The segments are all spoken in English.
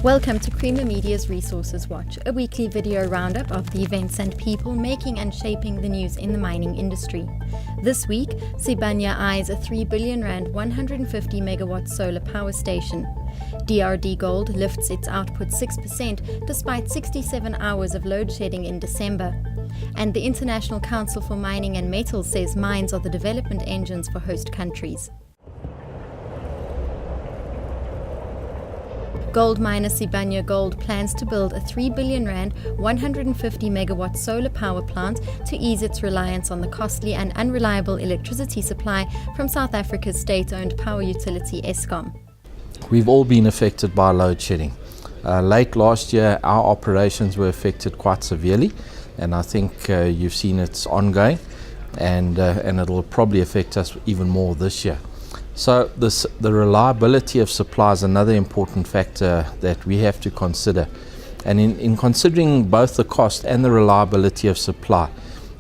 Welcome to Creamer Media's Resources Watch, a weekly video roundup of the events and people making and shaping the news in the mining industry. This week, Sibanye eyes a R3 billion 150 megawatt solar power station. DRDGold lifts its output 6% despite 67 hours of load shedding in December. And the International Council for Mining and Metals says mines are the development engines for host countries. Gold miner DRDGold plans to build a R3 billion 150 megawatt solar power plant to ease its reliance on the costly and unreliable electricity supply from South Africa's state-owned power utility Eskom. We've all been affected by load shedding. Late last year, our operations were affected quite severely, and I think you've seen it's ongoing, and it'll probably affect us even more this year. So the reliability of supply is another important factor that we have to consider. And in considering both the cost and the reliability of supply,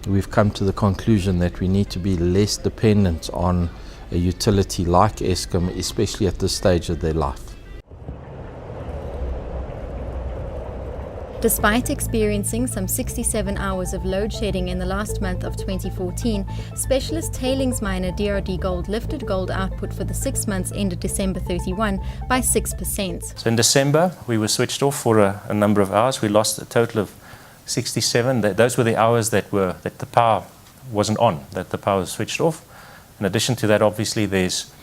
we've come to the conclusion that we need to be less dependent on a utility like Eskom, especially at this stage of their life. Despite experiencing some 67 hours of load shedding in the last month of 2014, specialist tailings miner DRDGold lifted gold output for the 6 months ended December 31 by 6%. So in December, we were switched off for a number of hours. We lost a total of 67. Those were the hours that the power wasn't on, that the power was switched off. In addition to that, obviously, there's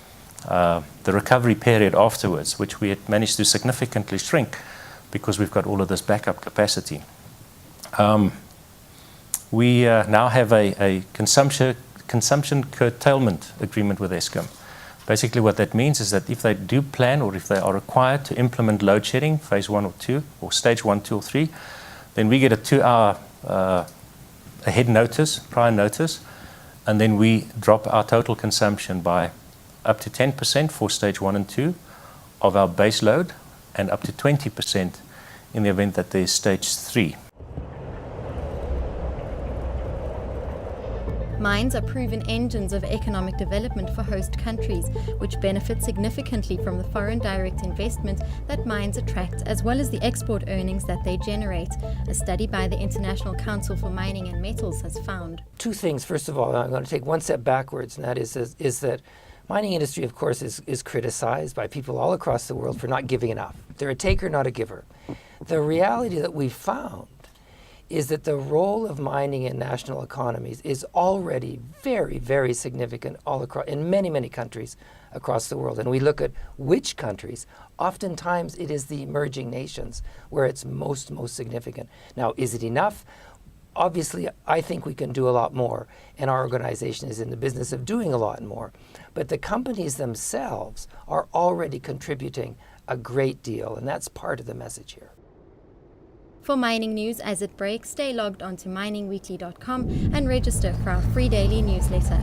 the recovery period afterwards, which we had managed to significantly shrink because we've got all of this backup capacity. We now have a consumption curtailment agreement with Eskom. Basically what that means is that if they do plan or if they are required to implement load shedding, phase 1 or 2, or stage 1, 2 or 3, then we get a 2-hour ahead notice, prior notice, and then we drop our total consumption by up to 10% for stage 1 and 2 of our base load, and up to 20% in the event that there is stage 3. Mines are proven engines of economic development for host countries, which benefit significantly from the foreign direct investment that mines attract, as well as the export earnings that they generate. A study by the International Council for Mining and Metals has found. Two things. First of all, I'm going to take one step backwards, and that is that mining industry, of course, is criticized by people all across the world for not giving enough. They're a taker, not a giver. The reality that we've found is that the role of mining in national economies is already very, very significant all across, in many, many countries across the world. And we look at which countries, oftentimes it is the emerging nations where it's most significant. Now, is it enough? Obviously, I think we can do a lot more, and our organization is in the business of doing a lot more. But the companies themselves are already contributing a great deal, and that's part of the message here. For mining news as it breaks, stay logged onto miningweekly.com and register for our free daily newsletter.